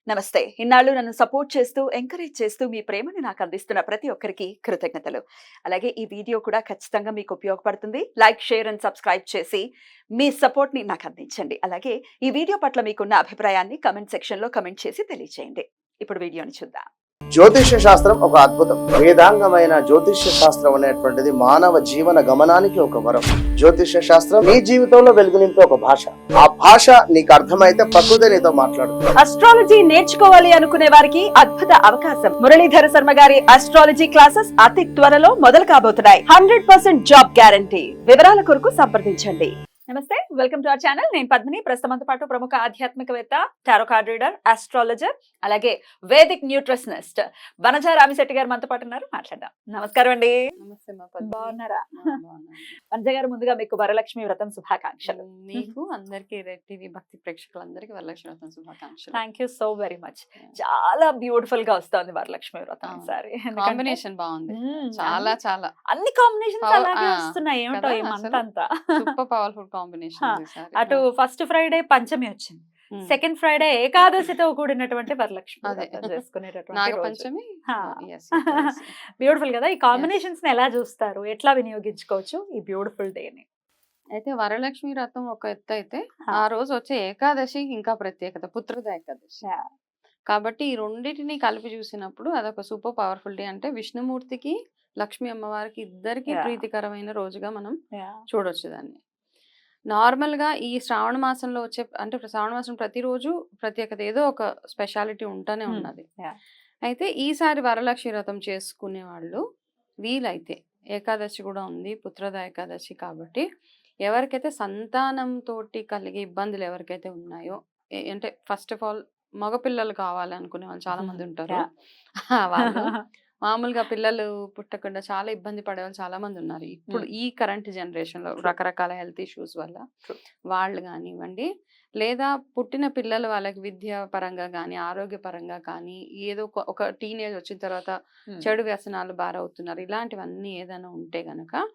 నమస్తే. ఇన్నాళ్ళు నన్ను సపోర్ట్ చేస్తూ, ఎంకరేజ్ చేస్తూ మీ ప్రేమని నాకు అందిస్తున్న ప్రతి ఒక్కరికి కృతజ్ఞతలు. అలాగే ఈ వీడియో కూడా ఖచ్చితంగా మీకు ఉపయోగపడుతుంది. లైక్, షేర్ అండ్ సబ్స్క్రైబ్ చేసి మీ సపోర్ట్‌ని నాకు అందించండి. అలాగే ఈ వీడియో పట్ల మీకున్న అభిప్రాయాన్ని కామెంట్ సెక్షన్‌లో కామెంట్ చేసి తెలియజేయండి. ఇప్పుడు వీడియోని చూద్దాం. జ్యోతిష్య శాస్త్రం ఒక అద్భుతం. వేదాంగమైన జ్యోతిష్య శాస్త్రం అనేటువంటిది మానవ జీవన గమనానికి ఒక వరం. జ్యోతిష్య శాస్త్రం నీ జీవితంలో వెలుగునింపే ఒక భాష. ఆ భాష నీకు అర్థమైతే ప్రకృతి నీతో మాట్లాడుతుంది. అస్ట్రాలజీ నేర్చుకోవాలి అనుకునే వారికి అద్భుత అవకాశం. మురళీధర శర్మ గారి అస్ట్రాలజీ క్లాసెస్ అతి త్వరలో మొదలు కాబోతున్నాయి. 100% జాబ్ గ్యారంటీ. వివరాల కొరకు సంప్రదించండి. నమస్తే, వెల్కమ్ టు అవర్ ఛానల్. నేను పద్మిని. ప్రస్తుతంతో పాటు ప్రముఖ ఆధ్యాత్మికవేత్త, టారో కార్డ్ రీడర్, ఆస్ట్రాలజర్, అలాగే వేదిక్ న్యూట్రిషనిస్ట్ వనజ రామిశెట్టి గారు మనతో పాటు ఉన్నారు. మాట్లాడదాం. నమస్కారం అండి. బాగున్నారా? వనజ గారు, ముందుగా మీకు వరలక్ష్మి వ్రతం శుభాకాంక్షలు. నీకు అందరికి రెడ్ టీవీ భక్తి ప్రేక్షకులందరికీ వరలక్ష్మి వ్రతం శుభాకాంక్షలు. Thank you so very much. చాలా బ్యూటిఫుల్ గా వస్తుంది వరలక్ష్మి వ్రతం సారీ. కాంబినేషన్ బాగుంది. చాలా చాలా అన్ని కాంబినేషన్స్ అలాగే వస్తున్నాయి. ఏమిటో ఈ మంత్ అంతా సూపర్ పవర్ఫుల్ కాంబినేషన్. అటు ఫస్ట్ ఫ్రైడే పంచమి వచ్చింది, సెకండ్ ఫ్రైడే ఏకాదశితో కూడినటువంటి వరలక్ష్మి చేసుకునేటటువంటి పంచమి. బ్యూటిఫుల్ కదా. ఈ కాంబినేషన్స్ ని ఎలా చూస్తారు, ఎట్లా వినియోగించుకోవచ్చు ఈ బ్యూటిఫుల్ డే ని? అయితే వరలక్ష్మి వ్రతం ఒక ఎత్తు అయితే, ఆ రోజు వచ్చే ఏకాదశి ఇంకా ప్రత్యేకత, పుత్రద ఏకాదశి. కాబట్టి ఈ రెండింటిని కలిపి చూసినప్పుడు అదొక సూపర్ పవర్ఫుల్ డే. అంటే విష్ణుమూర్తికి, లక్ష్మీ అమ్మవారికి ఇద్దరికి ప్రీతికరమైన రోజుగా మనం చూడొచ్చు దాన్ని. నార్మల్ గా ఈ శ్రావణ మాసంలో వచ్చే, అంటే శ్రావణ మాసం ప్రతిరోజు ప్రత్యేకత, ఏదో ఒక స్పెషాలిటీ ఉంటానే ఉన్నది. అయితే ఈసారి వరలక్ష్మి వ్రతం చేసుకునే వాళ్ళు వీలైతే, ఏకాదశి కూడా ఉంది, పుత్రద ఏకాదశి కాబట్టి, ఎవరికైతే సంతానంతో కలిగే ఇబ్బందులు ఎవరికైతే ఉన్నాయో, అంటే ఫస్ట్ ఆఫ్ ఆల్ మగపిల్లలు కావాలనుకునే వాళ్ళు చాలా మంది ఉంటారు. వాళ్ళు మామూలుగా పిల్లలు పుట్టకుండా చాలా ఇబ్బంది పడేవాళ్ళు చాలా మంది ఉన్నారు ఇప్పుడు ఈ కరెంట్ జనరేషన్ లో, రకరకాల హెల్త్ ఇష్యూస్ వల్ల. వాళ్ళు కానివ్వండి, లేదా పుట్టిన పిల్లలు వాళ్ళకి విద్య పరంగా కానీ, ఆరోగ్య పరంగా కానీ, ఏదో ఒక టీనేజ్ వచ్చిన తర్వాత చెడు వ్యసనాలు బారవుతున్నారు, ఇలాంటివన్నీ ఏదైనా ఉంటే గనక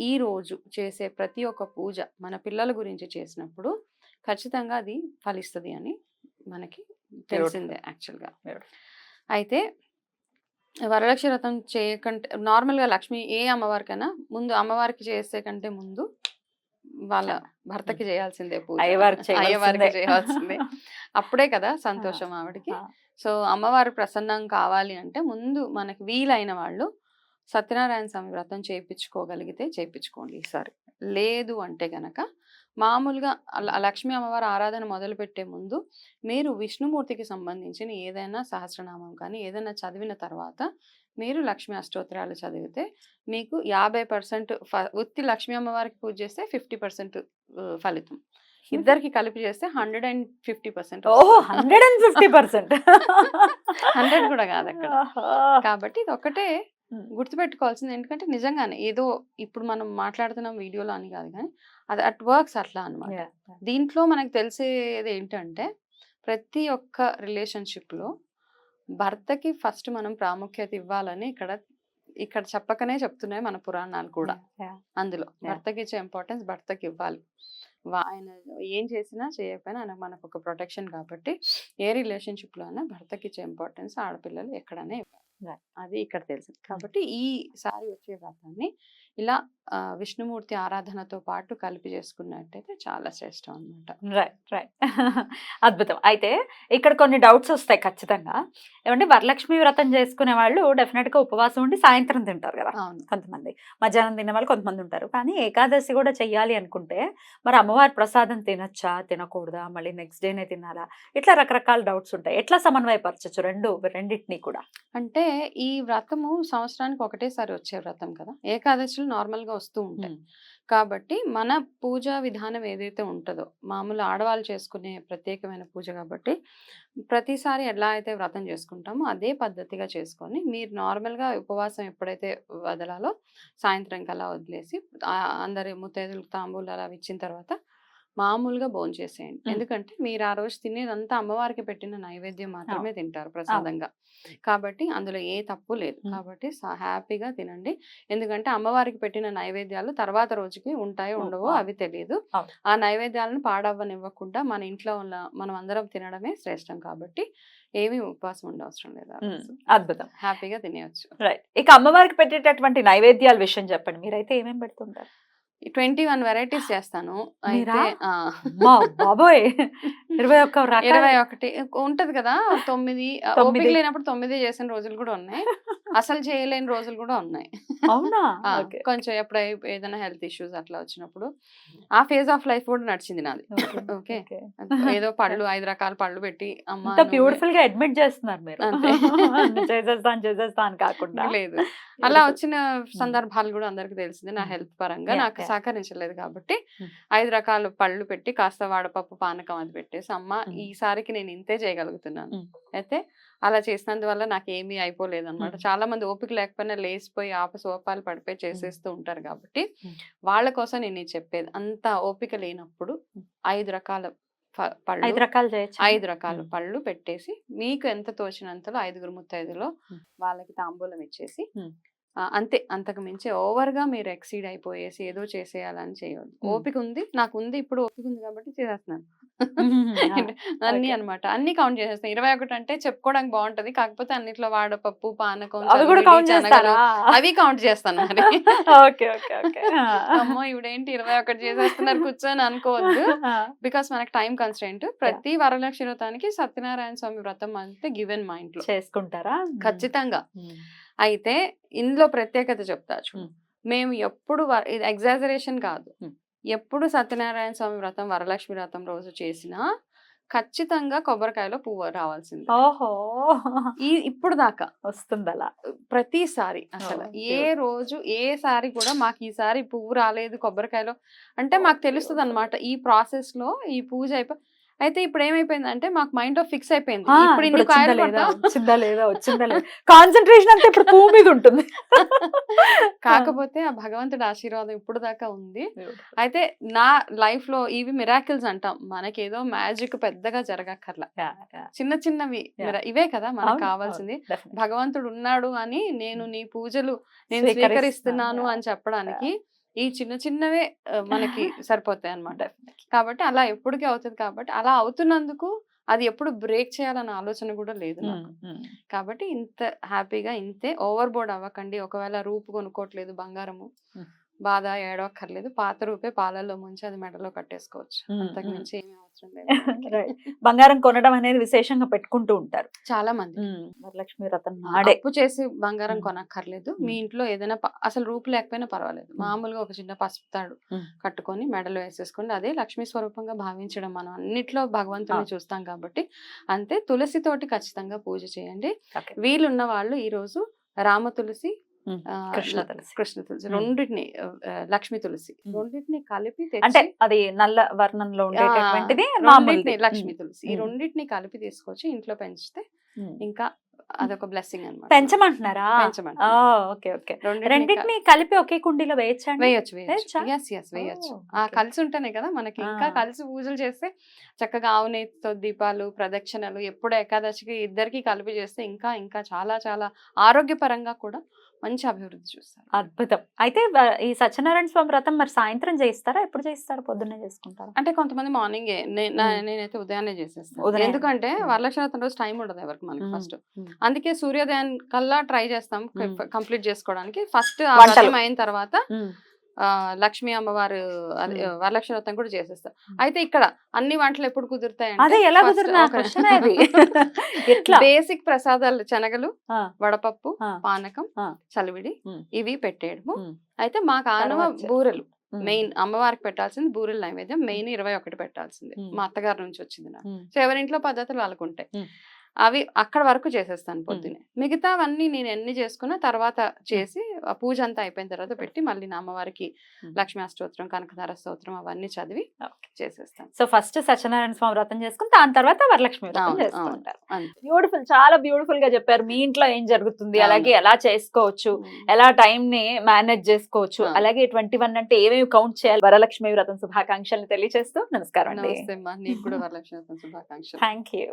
ఈ రోజు చేసే ప్రతి ఒక్క పూజ మన పిల్లల గురించి చేసినప్పుడు ఖచ్చితంగా అది ఫలిస్తుంది అని మనకి తెలిసిందే యాక్చువల్గా. అయితే వరలక్ష్మి వ్రతం చేయకంటే, నార్మల్గా లక్ష్మి ఏ అమ్మవారికైనా ముందు అమ్మవారికి చేసే కంటే ముందు వాళ్ళ భర్తకి చేయాల్సిందే పూజ, అయ్యవారికి చేయాల్సిందే. అప్పుడే కదా సంతోషం ఆవిడకి. సో అమ్మవారు ప్రసన్నం కావాలి అంటే ముందు మనకి వీలైన వాళ్ళు సత్యనారాయణ స్వామి వ్రతం చేయించుకోగలిగితే చేయించుకోండి ఈసారి. లేదు అంటే గనక మామూలుగా లక్ష్మీ అమ్మవారి ఆరాధన మొదలు పెట్టే ముందు మీరు విష్ణుమూర్తికి సంబంధించిన ఏదైనా సహస్రనామం కానీ ఏదైనా చదివిన తర్వాత మీరు లక్ష్మీ అష్టోత్తరాలు చదివితే మీకు 50% ఉత్తి లక్ష్మీ అమ్మవారికి పూజ చేస్తే 50% ఫలితం, ఇద్దరికి కలిపి చేస్తే 150%. 100 కూడా కాదు అక్కడ. కాబట్టి ఇది ఒకటే గుర్తుపెట్టుకోవాల్సింది. ఎందుకంటే నిజంగానే ఏదో ఇప్పుడు మనం మాట్లాడుతున్నాం వీడియోలో అని కాదు, కానీ అది అట్ వర్క్స్ అట్లా అనమాట. దీంట్లో మనకు తెలిసేది ఏంటంటే, ప్రతి ఒక్క రిలేషన్షిప్లో భర్తకి ఫస్ట్ మనం ప్రాముఖ్యత ఇవ్వాలని ఇక్కడ చెప్పకనే చెప్తున్నాయి మన పురాణాలు కూడా. అందులో భర్తకి ఇచ్చే ఇంపార్టెన్స్ భర్తకి ఇవ్వాలి. ఆయన ఏం చేసినా చేయకపోయినా ఆయన మనకు ఒక ప్రొటెక్షన్. కాబట్టి ఏ రిలేషన్షిప్లో అయినా భర్తకి ఇచ్చే ఇంపార్టెన్స్ ఆడపిల్లలు ఎక్కడనే ఇవ్వాలి, అది ఇక్కడ తెలిసింది. కాబట్టి ఈసారి వచ్చే వ్రతాన్ని ఇలా విష్ణుమూర్తి ఆరాధనతో పాటు కలిపి చేసుకున్నట్టయితే చాలా శ్రేష్టం అనమాట. రైట్. అద్భుతం. అయితే ఇక్కడ కొన్ని డౌట్స్ వస్తాయి ఖచ్చితంగా. ఏమంటే వరలక్ష్మి వ్రతం చేసుకునే వాళ్ళు డెఫినెట్ గా ఉపవాసం ఉండి సాయంత్రం తింటారు కదా కొంతమంది, మధ్యాహ్నం తినే వాళ్ళు కొంతమంది ఉంటారు. కానీ ఏకాదశి కూడా చెయ్యాలి అనుకుంటే మరి అమ్మవారి ప్రసాదం తినచ్చా, తినకూడదా, మళ్ళీ నెక్స్ట్ డేనే తినాలా, ఇట్లా రకరకాల డౌట్స్ ఉంటాయి. ఎట్లా సమన్వయపరచచ్చు రెండింటినీ కూడా? అంటే ఈ వ్రతము సంవత్సరానికి ఒకటేసారి వచ్చే వ్రతం కదా, ఏకాదశులు నార్మల్ గా వస్తూ ఉంటాయి. కాబట్టి మన పూజా విధానం ఏదైతే ఉంటుందో, మామూలు ఆడవాళ్ళు చేసుకునే ప్రత్యేకమైన పూజ కాబట్టి ప్రతిసారి ఎలా అయితే వ్రతం చేసుకుంటామో అదే పద్ధతిగా చేసుకొని, మీరు నార్మల్గా ఉపవాసం ఎప్పుడైతే వదలాలో సాయంత్రం కల్లా వదిలేసి అందరి ముత్తైదులకు తాంబూలాలు అవి ఇచ్చిన తర్వాత మామూలుగా భోంచేసేయండి. మ్. ఎందుకంటే మీరు ఆ రోజు తినేదంతా అమ్మవారికి పెట్టిన నైవేద్యం మాత్రమే తింటారు ప్రసాదంగా. కాబట్టి అందులో ఏ తప్పు లేదు. కాబట్టి హ్యాపీగా తినండి. ఎందుకంటే అమ్మవారికి పెట్టిన నైవేద్యాలు తర్వాత రోజుకి ఉంటాయో ఉండవో అవి తెలియదు. ఆ నైవేద్యాలను పాడవ్వనివ్వకుండా మన ఇంట్లో ఉన్న మనం అందరం తినడమే శ్రేష్టం. కాబట్టి ఏమీ ఉపవాసం ఉండవసరం లేదు. అద్భుతం. హ్యాపీగా తినేయచ్చు. రైట్. ఇక అమ్మవారికి పెట్టేటటువంటి నైవేద్యాల విషయం చెప్పండి. మీరైతే ఏమేమి పెడుతుంటారు? 21 వెరైటీస్ చేస్తాను. అయితే అమ్మా బాబోయ్! 21 రకాలు. 21 ఉంటది కదా. 9 ఓపిక లేనప్పుడు 9 చేసిన రోజులు కూడా ఉన్నాయి. అసలు చేయలేని రోజులు కూడా ఉన్నాయి. అవునా? కొంచెం ఎప్పుడు ఏదైనా హెల్త్ ఇష్యూస్ అట్లా వచ్చినప్పుడు ఆ ఫేజ్ ఆఫ్ లైఫ్ కూడా నడిచింది నాది. ఓకే, ఏదో పళ్ళు 5 రకాల పళ్ళు పెట్టి అమ్మ బ్యూటిఫుల్ గా అడ్మిట్ చేస్తున్నారు మీరు. అంతే. చేసేస్తాను కాకుండా లేదు. అలా వచ్చిన సందర్భాలు కూడా అందరికి తెలిసింది. నా హెల్త్ పరంగా నాకు సహకరించలేదు కాబట్టి 5 రకాల పళ్ళు పెట్టి కాస్త వాడపప్పు పానకం అది పెట్టేసి అమ్మ ఈసారికి నేను ఇంతే చేయగలుగుతున్నాను. అయితే అలా చేసినందువల్ల నాకు ఏమీ అయిపోలేదు అనమాట. చాలా మంది ఓపిక లేకపోయినా లేసిపోయి సోపాలు పడిపోయి చేసేస్తూ ఉంటారు. కాబట్టి వాళ్ళ కోసం నేను ఇది చెప్పేది. అంత ఓపిక లేనప్పుడు 5 రకాల పళ్ళు 5 రకాల పళ్ళు పెట్టేసి మీకు ఎంత తోచినంతలో 5గురు ముత్తైదులో వాళ్ళకి తాంబూలం ఇచ్చేసి అంతే. అంతకు మించి ఓవర్ గా మీరు ఎక్సీడ్ అయిపోయేసి ఏదో చేసేయాలని చేయవద్దు. ఓపిక ఉంది, నాకు ఉంది, ఇప్పుడు ఓపిక ఉంది కాబట్టి చేసేస్తున్నాను అన్ని అనమాట. అన్ని కౌంట్ చేసేస్తాను. 21 అంటే చెప్పుకోవడానికి బాగుంటది, కాకపోతే అన్నిట్లో వాడపప్పు పానకం అవి కౌంట్ చేస్తాను మరి. అమ్మో ఇవిడేంటి 21 చేసేస్తున్నారు కూర్చొని అనుకోవద్దు. బికాస్ మనకి టైం కన్స్ట్రెయింట్. ప్రతి వరలక్ష్మి వ్రతానికి సత్యనారాయణ స్వామి వ్రతం అంతే గివెన్ మా ఇంట్లో చేసుకుంటారా ఖచ్చితంగా. అయితే ఇందులో ప్రత్యేకత చెప్తా. మేము ఎప్పుడు ఇది ఎగ్జాజరేషన్ కాదు, ఎప్పుడు సత్యనారాయణ స్వామి వ్రతం వరలక్ష్మి వ్రతం రోజు చేసినా ఖచ్చితంగా కొబ్బరికాయలో పువ్వు రావాల్సింది. ఓహో, ఇప్పుడు దాకా వస్తుంది అలా ప్రతిసారి. అసలు ఏ రోజు ఏ సారి కూడా మాకు ఈసారి పువ్వు రాలేదు కొబ్బరికాయలో అంటే మాకు తెలుస్తుంది అనమాట. ఈ ప్రాసెస్ లో ఈ పూజ అయితే ఇప్పుడు ఏమైపోయిందంటే మాకు మైండ్ లో ఫిక్స్ అయిపోయింది. ఇప్పుడు ఇన్ని కాయలు వచ్చిందా లేదా కాన్సన్ట్రేషన్ అంతా ఇప్పుడు పువ్వు మీద ఉంటుంది. కాకపోతే ఆ భగవంతుడి ఆశీర్వాదం ఇప్పుడు దాకా ఉంది. అయితే నా లైఫ్ లో ఇవి మిరాకిల్స్ అంటాం. మనకేదో మ్యాజిక్ పెద్దగా జరగక్కర్లా, చిన్న చిన్నవి ఇవే కదా మనకు కావాల్సింది. భగవంతుడు ఉన్నాడు అని నేను నీ పూజలు నేను స్వీకరిస్తున్నాను అని చెప్పడానికి ఈ చిన్న చిన్నవే మనకి సరిపోతాయి అన్నమాట. కాబట్టి అలా ఎప్పటికీ అవుతుంది. కాబట్టి అలా అవుతున్నందుకు అది ఎప్పుడు బ్రేక్ చేయాలన్న ఆలోచన కూడా లేదు నాకు. కాబట్టి ఇంత హ్యాపీగా ఇంతే. ఓవర్ బోర్డ్ అవ్వకండి. ఒకవేళ రూపు కొనుక్కోవట్లేదు బంగారము, బాధ ఏడవక్కర్లేదు. పాత రూపే పాలల్లో ముంచి అది మెడలో కట్టేసుకోవచ్చు. అంతకు మించి ఏమీ అవసరం లేదు. బంగారం కొనడం అనేది విశేషంగా పెట్టుకుంటూ ఉంటారు చాలా మంది. వరలక్ష్మి వ్రతం అప్పు చేసి బంగారం కొనక్కర్లేదు. మీ ఇంట్లో ఏదైనా అసలు రూపు లేకపోయినా పర్వాలేదు, మామూలుగా ఒక చిన్న పసుపు తాడు కట్టుకొని మెడలో వేసేసుకోండి. అదే లక్ష్మీ స్వరూపంగా భావించడం. మనం అన్నిట్లో భగవంతుని చూస్తాం కాబట్టి అంతే. తులసితోటి ఖచ్చితంగా పూజ చేయండి. వీలున్న వాళ్ళు ఈ రోజు రామ తులసి, కృష్ణ తులసి రెండింటిని, లక్ష్మీ తులసి రెండింటిని కలిపి అంటే అది నల్ల వర్ణంలో ఉండేటటువంటిది లక్ష్మీ తులసి. ఈ రెండింటిని కలిపి తీసుకొచ్చి ఇంట్లో పెంచితే ఇంకా అదొక బ్లెస్సింగ్ అన్నమాట. పెంచమంటున్నారా? రెండింటిని కలిపి ఒకే కుండీలో వేయచ్చు. వేయచ్చు. ఆ కలిసి ఉంటేనే కదా మనకి. ఇంకా కలిసి పూజలు చేస్తే చక్కగా ఆవునేతితో దీపాలు, ప్రదక్షిణలు, ఎప్పుడు ఏకాదశికి ఇద్దరికి కలిపి చేస్తే ఇంకా ఇంకా చాలా చాలా ఆరోగ్యపరంగా కూడా మంచి అభివృద్ధి చూస్తారు. అద్భుతం. అయితే ఈ సత్యనారాయణ స్వామి వ్రతం మరి సాయంత్రం చేయిస్తారా, ఎప్పుడు చేయిస్తారు? పొద్దున్నే చేసుకుంటారా? అంటే కొంతమంది మార్నింగే, నేనైతే ఉదయాన్నే చేసేస్తాను. ఎందుకంటే వరలక్ష్మి వ్రతం రోజు టైం ఉండదు ఎవరికి మనకి ఫస్ట్. అందుకే సూర్యోదయం కల్లా ట్రై చేస్తాం కంప్లీట్ చేసుకోవడానికి. ఫస్ట్ అయిన తర్వాత లక్ష్మీ అమ్మవారు వరలక్ష్మి వ్రతం కూడా చేసేస్తారు. అయితే ఇక్కడ అన్ని వంటలు ఎప్పుడు కుదురుతాయి బేసిక్ ప్రసాదాలు శనగలు, వడపప్పు, పానకం, చలివిడి ఇవి పెట్టేయడము. అయితే మాకు ఆనవ బూరెలు మెయిన్. అమ్మవారికి పెట్టాల్సింది బూరెల నైవేద్యం మెయిన్ 21 పెట్టాల్సింది. మా అత్తగారి నుంచి వచ్చింది నాకు. సో ఎవరింట్లో పద్ధతులు వాళ్ళకు ఉంటాయి. అవి అక్కడ వరకు చేసేస్తాను పొద్దునే. మిగతావన్నీ నేను ఎన్ని చేసుకున్నా తర్వాత చేసి ఆ పూజ అంతా అయిపోయిన తర్వాత పెట్టి మళ్ళీ నా అమ్మవారికి లక్ష్మీ అష్టోత్తరం, కనకధార స్తోత్రం అవన్నీ చదివి చేసేస్తాను. సో ఫస్ట్ సత్యనారాయణ స్వామి వ్రతం చేసుకుని దాని తర్వాత వరలక్ష్మి వ్రతం అవును, చేసుకుంటారు. అవును. బ్యూటిఫుల్, చాలా బ్యూటిఫుల్ గా చెప్పారు. మీ ఇంట్లో ఏం జరుగుతుంది, అలాగే ఎలా చేసుకోవచ్చు, ఎలా టైం ని మేనేజ్ చేసుకోవచ్చు, అలాగే 21 అంటే ఏమేమి కౌంట్ చేయాలి. వరలక్ష్మి వ్రతం శుభాకాంక్షలు తెలియజేస్తూ నమస్కారం అండి. నమస్తే అమ్మా, నీకు కూడా వరలక్ష్మి వ్రతం శుభాకాంక్షలు. Thank you.